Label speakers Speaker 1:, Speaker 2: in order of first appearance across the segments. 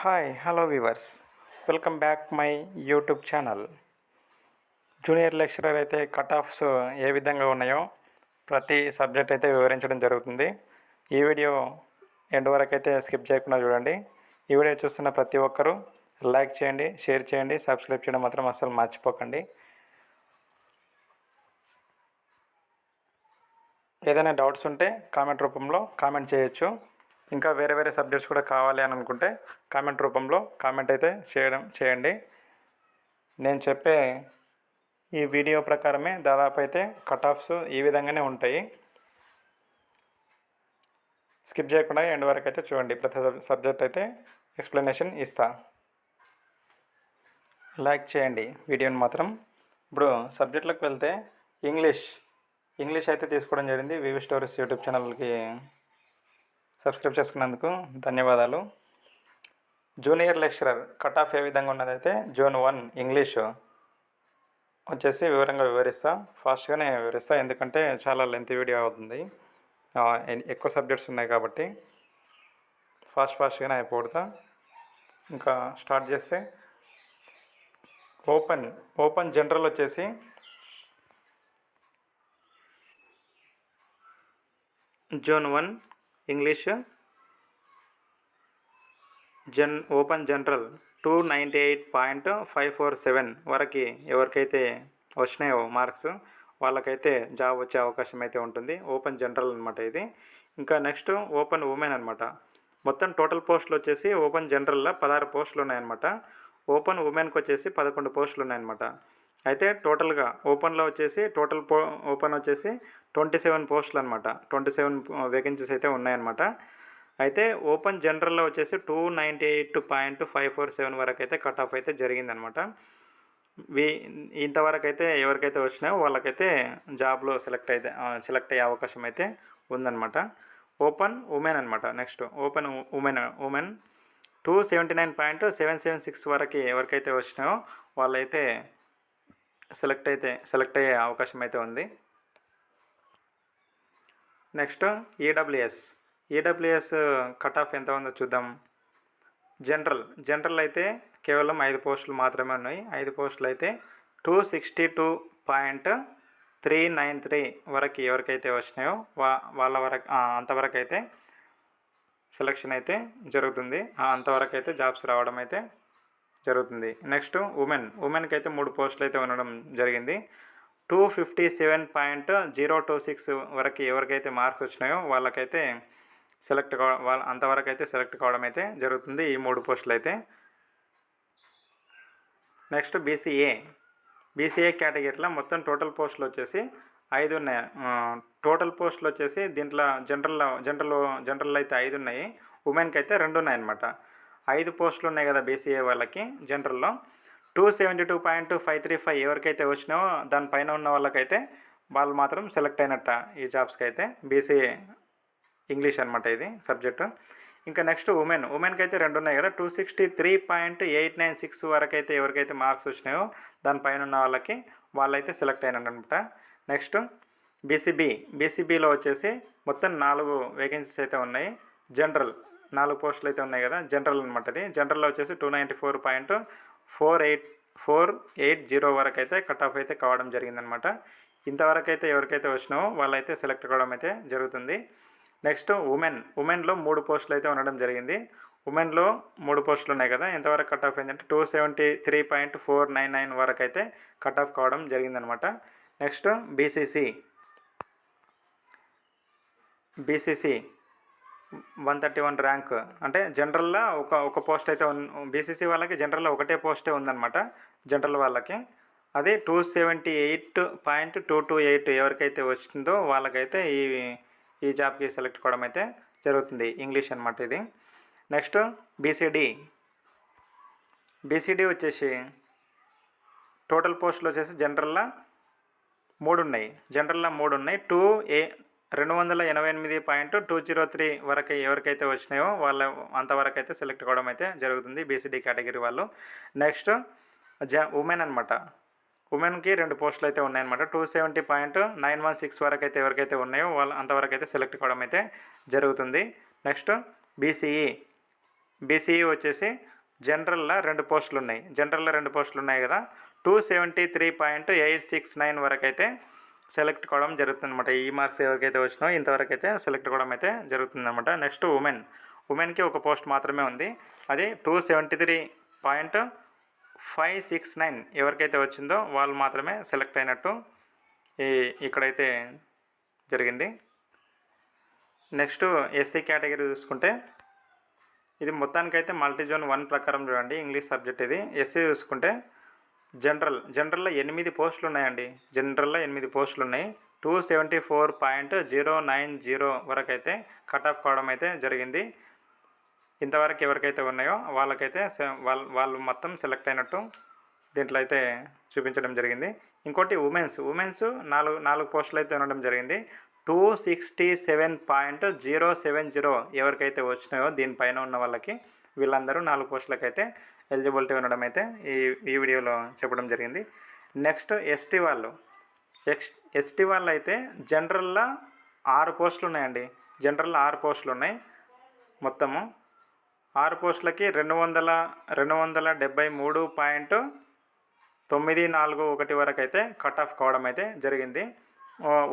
Speaker 1: Hi hello viewers, welcome back my YouTube channel. Junior lecturer అయితే cut offs ఏ విధంగా ఉన్నాయో ప్రతి సబ్జెక్ట్ అయితే వివరించడం జరుగుతుంది. ఈ వీడియో ఎండ్ వరకు అయితే స్కిప్ చేయకుండా చూడండి. ఈ వీడియో చూస్తున్న ప్రతి ఒక్కరూ లైక్ చేయండి, షేర్ చేయండి, సబ్స్క్రైబ్ చేయడం మాత్రం అస్సలు మర్చిపోకండి. ఏదైనా డౌట్స్ ఉంటే కామెంట్ రూపంలో కామెంట్ చేయొచ్చు. ఇంకా వేరే వేరే సబ్జెక్ట్స్ కూడా కావాలి అని అనుకుంటే కామెంట్ రూపంలో కామెంట్ అయితే చేయండి. నేను చెప్పే ఈ వీడియో ప్రకారమే దాదాపు అయితే కట్ ఆఫ్స్ ఈ విధంగానే ఉంటాయి. స్కిప్ చేయకుండా ఎండ్ వరకు అయితే చూడండి. ప్రతి సబ్జెక్ట్ అయితే ఎక్స్ప్లెనేషన్ ఇస్తా. లైక్ చేయండి వీడియోని మాత్రం. ఇప్పుడు సబ్జెక్టులకు వెళ్తే ఇంగ్లీష్ అయితే తీసుకోవడం జరిగింది. వివి స్టోరీస్ యూట్యూబ్ ఛానల్కి సబ్స్క్రైబ్ చేసుకున్నందుకు ధన్యవాదాలు. జూనియర్ లెక్చరర్ కట్ ఆఫ్ ఏ విధంగా ఉన్నదైతే జోన్ 1 ఇంగ్లీష్ వచ్చేసి వివరంగా వివరిస్తా. ఫాస్ట్గానే వివరిస్తా, ఎందుకంటే చాలా లెంత్ వీడియో అవుతుంది. ఎక్కువ సబ్జెక్ట్స్ ఉన్నాయి కాబట్టి ఫాస్ట్గానే అయిపోతా. ఇంకా స్టార్ట్ చేస్తే ఓపెన్ జనరల్ వచ్చేసి జోన్ 1 ఇంగ్లీష్ ఓపెన్ జనరల్ 298.547 వరకు ఎవరికైతే వచ్చినాయో మార్క్స్ వాళ్ళకైతే జాబ్ వచ్చే అవకాశం అయితే ఉంటుంది. ఓపెన్ జనరల్ అనమాట ఇది. ఇంకా నెక్స్ట్ ఓపెన్ ఉమెన్ అనమాట. మొత్తం టోటల్ పోస్టులు వచ్చేసి ఓపెన్ జనరల్లో 16 పోస్టులు ఉన్నాయన్నమాట. ఓపెన్ ఉమెన్కి వచ్చేసి 11 పోస్టులు ఉన్నాయన్నమాట. అయితే టోటల్గా ఓపెన్లో వచ్చేసి ఓపెన్ వచ్చేసి 27 పోస్టులు అనమాట. 27 వేకెన్సీస్ అయితే ఉన్నాయన్నమాట. అయితే ఓపెన్ జనరల్లో వచ్చేసి 298.547 వరకు అయితే కట్ ఆఫ్ అయితే జరిగిందనమాట. ఇంతవరకు అయితే ఎవరికైతే వచ్చినాయో వాళ్ళకైతే జాబ్లో సెలెక్ట్ అయ్యే అవకాశం అయితే ఉందన్నమాట. ఓపెన్ ఉమెన్ అనమాట. నెక్స్ట్ ఓపెన్ ఉమెన్ 279.776 వరకు ఎవరికైతే వచ్చినాయో వాళ్ళైతే సెలెక్ట్ అయ్యే అవకాశం అయితే ఉంది. నెక్స్ట్ ఈడబ్ల్యూఎస్ కట్ ఆఫ్ ఎంత ఉందో చూద్దాం. జనరల్ అయితే కేవలం 5 పోస్టులు మాత్రమే ఉన్నాయి. 5 పోస్టులు అయితే 262.393 వరకు ఎవరికైతే వచ్చినాయో వాళ్ళ వరకు అంతవరకు అయితే సెలక్షన్ అయితే జరుగుతుంది. అంతవరకు అయితే జాబ్స్ రావడం అయితే జరుగుతుంది. నెక్స్ట్ ఉమెన్కి అయితే 3 పోస్టులు అయితే ఉండడం జరిగింది. 257.026 వరకు ఎవరికైతే మార్క్స్ వచ్చినాయో వాళ్ళకైతే అంతవరకు అయితే సెలెక్ట్ కావడం అయితే జరుగుతుంది ఈ 3 పోస్టులు అయితే. నెక్స్ట్ బీసీఏ కేటగిరీలో మొత్తం టోటల్ పోస్టులు వచ్చేసి 5 ఉన్నాయి. టోటల్ పోస్టులు వచ్చేసి దీంట్లో జనరల్ అయితే 5 ఉన్నాయి. ఉమెన్కి అయితే 2 ఉన్నాయన్నమాట. 5 పోస్టులు ఉన్నాయి కదా బీసీఏ వాళ్ళకి. జనరల్లో 272.535 ఎవరికైతే వచ్చినావో దానిపైన ఉన్న వాళ్ళకైతే వాళ్ళు మాత్రం సెలెక్ట్ అయినట్ట ఈ జాబ్స్కి అయితే. బీసీఏ ఇంగ్లీష్ అనమాట ఇది సబ్జెక్టు. ఇంకా నెక్స్ట్ ఉమెన్కి అయితే 2 ఉన్నాయి కదా. 263.896 వరకు అయితే ఎవరికైతే మార్క్స్ వచ్చినాయో దానిపైన ఉన్న వాళ్ళైతే సెలెక్ట్ అయినట్టనమాట. నెక్స్ట్ బీసీబీలో వచ్చేసి మొత్తం 4 వేకెన్సీస్ అయితే ఉన్నాయి. జనరల్ 4 పోస్టులు అయితే ఉన్నాయి కదా. జనరల్ అనమాట ఇది. జనరల్లో వచ్చేసి 294.480 వరకు అయితే కట్ ఆఫ్ అయితే కావడం జరిగిందనమాట. ఇంతవరకు అయితే ఎవరికైతే వచ్చినావో వాళ్ళైతే సెలెక్ట్ కావడం అయితే జరుగుతుంది. నెక్స్ట్ ఉమెన్లో 3 పోస్టులు అయితే ఉండడం జరిగింది. ఉమెన్లో 3 పోస్టులు ఉన్నాయి కదా. ఎంతవరకు కట్ ఆఫ్ అయిందంటే 273.499 వరకు అయితే కట్ ఆఫ్ కావడం జరిగిందనమాట. నెక్స్ట్ బీసీసీ 131 ర్యాంక్ అంటే జనరల్లో ఒక పోస్ట్ అయితే బీసీసీ వాళ్ళకి జనరల్లో ఒకటే పోస్టే ఉందన్నమాట. జనరల్ వాళ్ళకి అది 278.228 ఎవరికైతే వచ్చిందో వాళ్ళకైతే ఈ జాబ్కి సెలెక్ట్ కావడం అయితే జరుగుతుంది. ఇంగ్లీష్ అనమాట ఇది. నెక్స్ట్ బీసీడీ వచ్చేసి టోటల్ పోస్టులు వచ్చేసి జనరల్లో 3 ఉన్నాయి. 288.203 వరకు ఎవరికైతే వచ్చినాయో వాళ్ళ అంతవరకు అయితే సెలెక్ట్ కావడం అయితే జరుగుతుంది బీసీడీ కేటగిరీ వాళ్ళు. నెక్స్ట్ ఉమెన్ అనమాట. ఉమెన్కి 2 పోస్టులు అయితే ఉన్నాయన్నమాట. 270.916 వరకు అయితే ఎవరికైతే ఉన్నాయో వాళ్ళు అంతవరకు అయితే సెలెక్ట్ కావడం అయితే జరుగుతుంది. నెక్స్ట్ బీసీఈ బీసీఈ వచ్చేసి జనరల్లో 2 పోస్టులు ఉన్నాయి. జనరల్లో 2 పోస్టులు ఉన్నాయి కదా, 273.869 వరకు అయితే సెలెక్ట్ కావడం జరుగుతుందన్నమాట. ఈ మార్క్స్ ఎవరికైతే వచ్చినాయో ఇంతవరకు అయితే సెలెక్ట్ కావడం అయితే జరుగుతుందన్నమాట. నెక్స్ట్ ఉమెన్కి ఒక పోస్ట్ మాత్రమే ఉంది. అది 273.569 ఎవరికైతే వచ్చిందో వాళ్ళు మాత్రమే సెలెక్ట్ అయినట్టు ఇక్కడైతే జరిగింది. నెక్స్ట్ ఎస్సీ కేటగిరీ చూసుకుంటే ఇది మొత్తానికైతే మల్టీజోన్ 1 ప్రకారం చూడండి, ఇంగ్లీష్ సబ్జెక్ట్ ఇది. ఎస్సీ చూసుకుంటే జనరల్లో 8 పోస్టులు ఉన్నాయండి. జనరల్లో 8 పోస్టులు ఉన్నాయి. 274.090 వరకు అయితే కట్ ఆఫ్ కావడం అయితే జరిగింది. ఇంతవరకు ఎవరికైతే ఉన్నాయో వాళ్ళకైతే వాళ్ళు మొత్తం సెలెక్ట్ అయినట్టు దీంట్లో అయితే చూపించడం జరిగింది. ఇంకోటి ఉమెన్స్ 4 పోస్టులు అయితే ఉండడం జరిగింది. 267.070 ఎవరికైతే వచ్చినాయో దీనిపైన ఉన్న వాళ్ళకి వీళ్ళందరూ 4 పోస్టులకైతే ఎలిజిబిలిటీ ఉండడం అయితే ఈ వీడియోలో చెప్పడం జరిగింది. నెక్స్ట్ ఎస్టీ వాళ్ళు అయితే జనరల్లో 6 పోస్టులు ఉన్నాయండి. జనరల్లో 6 పోస్టులు ఉన్నాయి. మొత్తము 6 పోస్టులకి 273.941 వరకు అయితే కట్ ఆఫ్ కావడం అయితే జరిగింది.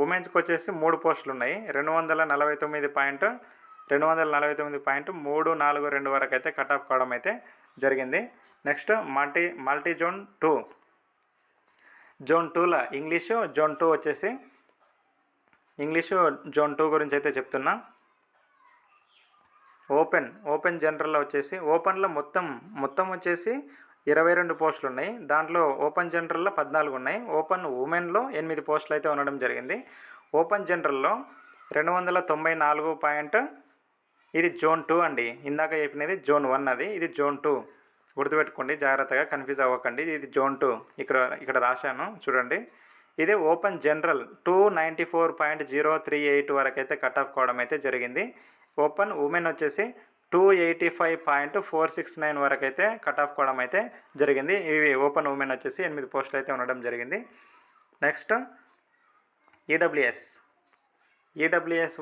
Speaker 1: ఉమెన్స్కి వచ్చేసి 3 పోస్టులు ఉన్నాయి. 249.342 వరకు అయితే కట్ ఆఫ్ కావడం అయితే జరిగింది. నెక్స్ట్ మల్టీజోన్ 2 జోన్ 2లో జోన్ 2 వచ్చేసి జోన్ 2 గురించి అయితే చెప్తున్నా. ఓపెన్ జనరల్లో వచ్చేసి ఓపెన్లో మొత్తం వచ్చేసి 22 పోస్టులు ఉన్నాయి. దాంట్లో ఓపెన్ జనరల్లో 14 ఉన్నాయి. ఓపెన్ ఉమెన్లో 8 పోస్టులు అయితే ఉండడం జరిగింది. ఓపెన్ జనరల్లో 294. ఇది జోన్ 2 అండి. ఇందాక చెప్పినది జోన్ 1 అది, ఇది జోన్ 2. గుర్తుపెట్టుకోండి, జాగ్రత్తగా కన్ఫ్యూజ్ అవ్వకండి. ఇది జోన్ 2 ఇక్కడ రాశాను చూడండి. ఇదే ఓపెన్ జనరల్ 294.038 వరకు అయితే కట్ ఆఫ్ కావడం అయితే జరిగింది. ఓపెన్ ఉమెన్ వచ్చేసి 285.469 వరకు అయితే కట్ ఆఫ్ కావడం అయితే జరిగింది. ఇవి ఓపెన్ ఉమెన్ వచ్చేసి 8 పోస్టులు అయితే ఉండడం జరిగింది. నెక్స్ట్ ఈడబ్ల్యూఎస్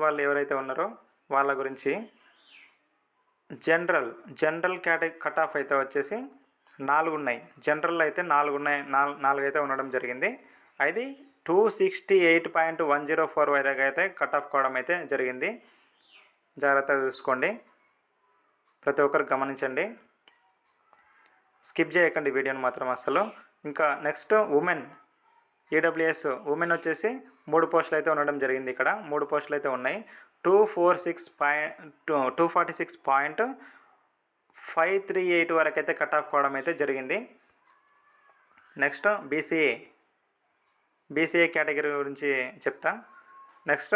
Speaker 1: వాళ్ళు ఎవరైతే ఉన్నారో వాళ్ళ గురించి జనరల్ కట్ ఆఫ్ అయితే వచ్చేసి 4 ఉన్నాయి. జనరల్ అయితే 4 అయితే ఉండడం జరిగింది. అది 268.104 వరకు అయితే కట్ ఆఫ్ కావడం అయితే జరిగింది. జాగ్రత్తగా చూసుకోండి, ప్రతి ఒక్కరు గమనించండి, స్కిప్ చేయకండి వీడియోని మాత్రం అసలు. ఇంకా నెక్స్ట్ ఈడబ్ల్యూఎస్ ఉమెన్ వచ్చేసి 3 పోస్టులు అయితే ఉండడం జరిగింది. ఇక్కడ 3 పోస్టులు అయితే ఉన్నాయి. 246.538 వరకు అయితే కట్ ఆఫ్ కావడం అయితే జరిగింది. నెక్స్ట్ బీసీఏ కేటగిరీ గురించి చెప్తా. నెక్స్ట్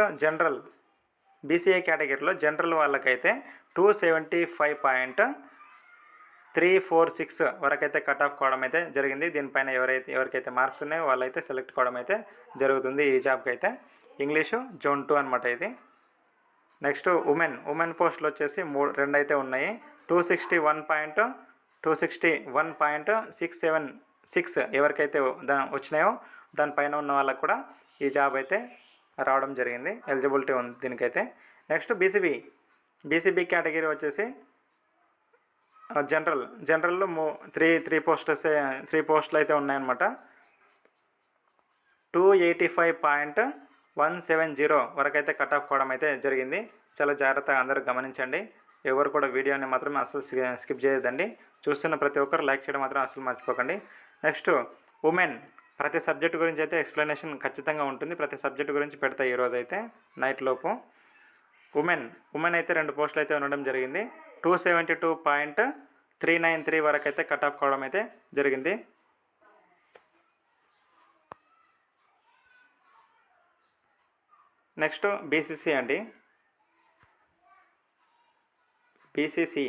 Speaker 1: బీసీఏ కేటగిరీలో జనరల్ వాళ్ళకైతే 275.346 వరకు అయితే కట్ ఆఫ్ కావడం అయితే జరిగింది. దీనిపైన ఎవరికైతే మార్క్స్ ఉన్నాయో వాళ్ళైతే సెలెక్ట్ కావడం అయితే జరుగుతుంది ఈ జాబ్కి అయితే. ఇంగ్లీషు జోన్ 2 అనమాట ఇది. నెక్స్ట్ ఉమెన్ పోస్టులు వచ్చేసి 2 అయితే ఉన్నాయి. 261.676 ఎవరికైతే వచ్చినాయో దానిపైన ఉన్న వాళ్ళకు కూడా ఈ జాబ్ అయితే రావడం జరిగింది, ఎలిజిబిలిటీ ఉంది దీనికైతే. నెక్స్ట్ బీసీబీ కేటగిరీ వచ్చేసి జనరల్లో 3 పోస్టులు అయితే ఉన్నాయన్నమాట. 285.170 వరకు అయితే కట్ ఆఫ్ కావడం అయితే జరిగింది. చాలా జాగ్రత్తగా అందరూ గమనించండి. ఎవరు కూడా వీడియోని మాత్రం అసలు స్కిప్ చేయొద్దండి. చూస్తున్న ప్రతి ఒక్కరు లైక్ చేయడం మాత్రం అసలు మర్చిపోకండి. నెక్స్ట్ ఉమెన్ ప్రతి సబ్జెక్టు గురించి అయితే ఎక్స్ప్లెనేషన్ ఖచ్చితంగా ఉంటుంది. ప్రతి సబ్జెక్టు గురించి పెడతా ఈరోజు అయితే నైట్ లోపు. ఉమెన్ అయితే 2 పోస్టులు అయితే ఉండడం జరిగింది. 272.393 వరకు అయితే కట్ ఆఫ్ కావడం అయితే జరిగింది. నెక్స్ట్ బీసీసీ అండి. బీసీసీ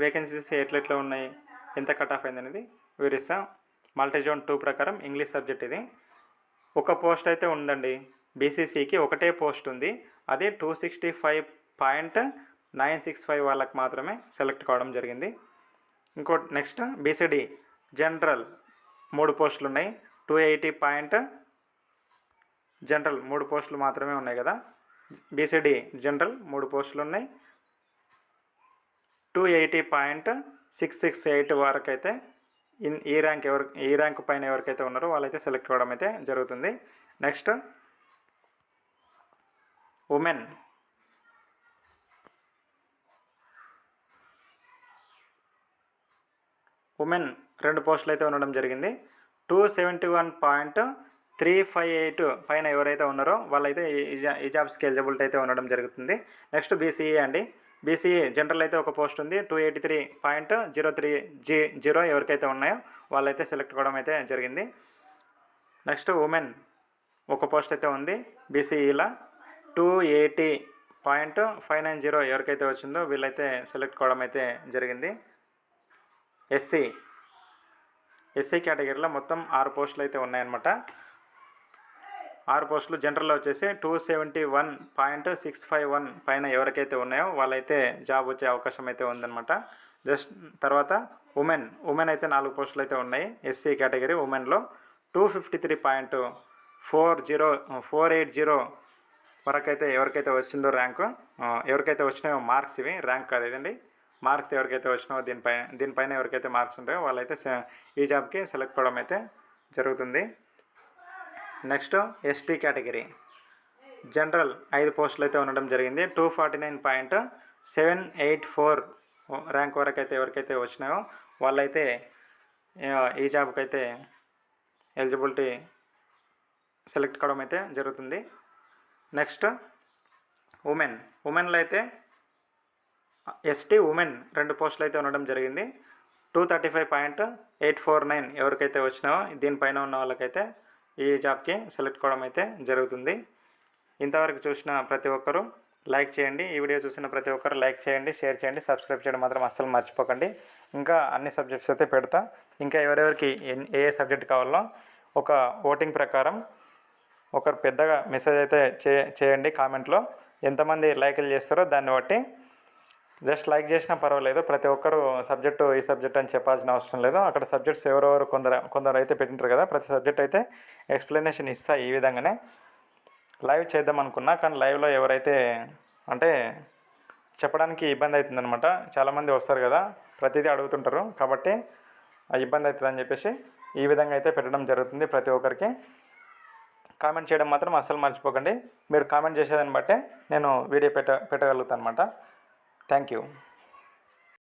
Speaker 1: వేకెన్సీస్ ఎట్లా ఉన్నాయి, ఎంత కట్ ఆఫ్ అయింది అనేది వివరిస్తా. మల్టీజోన్ 2 ప్రకారం ఇంగ్లీష్ సబ్జెక్ట్ ఇది. ఒక పోస్ట్ అయితే ఉందండి. బీసీసీకి ఒకటే పోస్ట్ ఉంది. అది 265.965 వాళ్ళకి మాత్రమే సెలెక్ట్ కావడం జరిగింది. నెక్స్ట్ బీసీడీ జనరల్ 3 పోస్టులు ఉన్నాయి. 280. జనరల్ 3 పోస్టులు మాత్రమే ఉన్నాయి కదా. బీసీడీ జనరల్ 3 పోస్టులు ఉన్నాయి. 280.668 వరకు అయితే ఈ ర్యాంక్ పైన ఎవరికైతే ఉన్నారో వాళ్ళైతే సెలెక్ట్ అవ్వడం అయితే జరుగుతుంది. Next women. ఉమెన్ 2 పోస్టులు అయితే ఉండడం జరిగింది. 271.358 పైన ఎవరైతే ఉన్నారో వాళ్ళైతే ఈ జాబ్స్కి ఎలిజిబిలిటీ అయితే ఉండడం జరుగుతుంది. నెక్స్ట్ బీసీఈ అండి. బీసీఈ జనరల్ అయితే ఒక పోస్ట్ ఉంది. 283.030 ఎవరికైతే ఉన్నాయో వాళ్ళైతే సెలెక్ట్ అవ్వడం అయితే జరిగింది. నెక్స్ట్ ఉమెన్ ఒక పోస్ట్ అయితే ఉంది బీసీఈలో. 280.590 ఎవరికైతే వచ్చిందో వీళ్ళైతే సెలెక్ట్ కావడం అయితే జరిగింది. ఎస్సీ కేటగిరీలో మొత్తం 6 పోస్టులు అయితే ఉన్నాయన్నమాట. 6 పోస్టులు జనరల్లో వచ్చేసి 271.651 పైన ఎవరికైతే ఉన్నాయో వాళ్ళైతే జాబ్ వచ్చే అవకాశం అయితే ఉందన్నమాట. జస్ట్ తర్వాత ఉమెన్ అయితే 4 పోస్టులు అయితే ఉన్నాయి ఎస్సీ కేటగిరీ ఉమెన్లో. 253.480 వరకు అయితే ఎవరికైతే వచ్చిందో ర్యాంకు, ఎవరికైతే వచ్చినాయో మార్క్స్, ఇవి ర్యాంక్ కాదు ఇదండి, మార్క్స్ ఎవరికైతే వచ్చినాయో దీనిపైన ఎవరికైతే మార్క్స్ ఉంటాయో వాళ్ళైతే ఈ జాబ్కి సెలెక్ట్ అవ్వడం అయితే జరుగుతుంది. నెక్స్ట్ ఎస్టీ కేటగిరీ జనరల్ 5 పోస్టులు అయితే ఉండడం జరిగింది. 249.784 ర్యాంక్ వరకు అయితే ఎవరికైతే వచ్చినాయో వాళ్ళైతే ఈ జాబ్కి అయితే ఎలిజిబిలిటీ సెలెక్ట్ కావడం అయితే జరుగుతుంది. నెక్స్ట్ ఉమెన్లో అయితే ఎస్టీ ఉమెన్ 2 పోస్టులు అయితే ఉండడం జరిగింది. 235.849 ఎవరికైతే వచ్చినాయో దీనిపైన ఉన్న వాళ్ళకైతే ఈ జాబ్కి సెలెక్ట్ కావడం అయితే జరుగుతుంది. ఇంతవరకు చూసిన ప్రతి ఒక్కరూ లైక్ చేయండి. ఈ వీడియో చూసిన ప్రతి ఒక్కరు లైక్ చేయండి, షేర్ చేయండి, సబ్స్క్రైబ్ చేయడం మాత్రం అస్సలు మర్చిపోకండి. ఇంకా అన్ని సబ్జెక్ట్స్ అయితే పెడతా. ఇంకా ఎవరెవరికి ఏ సబ్జెక్ట్ కావాలో ఒక ఓటింగ్ ప్రకారం ఒకరు పెద్దగా మెసేజ్ అయితే చేయండి కామెంట్లో. ఎంతమంది లైక్లు చేస్తారో దాన్ని బట్టి జస్ట్ లైక్ చేసినా పర్వాలేదు. ప్రతి ఒక్కరు ఈ సబ్జెక్ట్ అని చెప్పాల్సిన అవసరం లేదు. అక్కడ సబ్జెక్ట్స్ ఎవరెవరు కొందరు అయితే పెట్టింటారు కదా, ప్రతి సబ్జెక్ట్ అయితే ఎక్స్ప్లెనేషన్ ఇస్తా. ఈ విధంగానే లైవ్ చేద్దాం అనుకున్నా, కానీ లైవ్లో ఎవరైతే అంటే చెప్పడానికి ఇబ్బంది అవుతుందన్నమాట. చాలామంది వస్తారు కదా, ప్రతిదీ అడుగుతుంటారు, కాబట్టి ఇబ్బంది అవుతుందని చెప్పేసి ఈ విధంగా అయితే పెట్టడం జరుగుతుంది. ప్రతి ఒక్కరికి కామెంట్ చేయడం మాత్రం అస్సలు మర్చిపోకండి. మీరు కామెంట్ చేసేదాన్ని బట్టే నేను వీడియో పెట్టగలుగుతాను అనమాట. Thank you.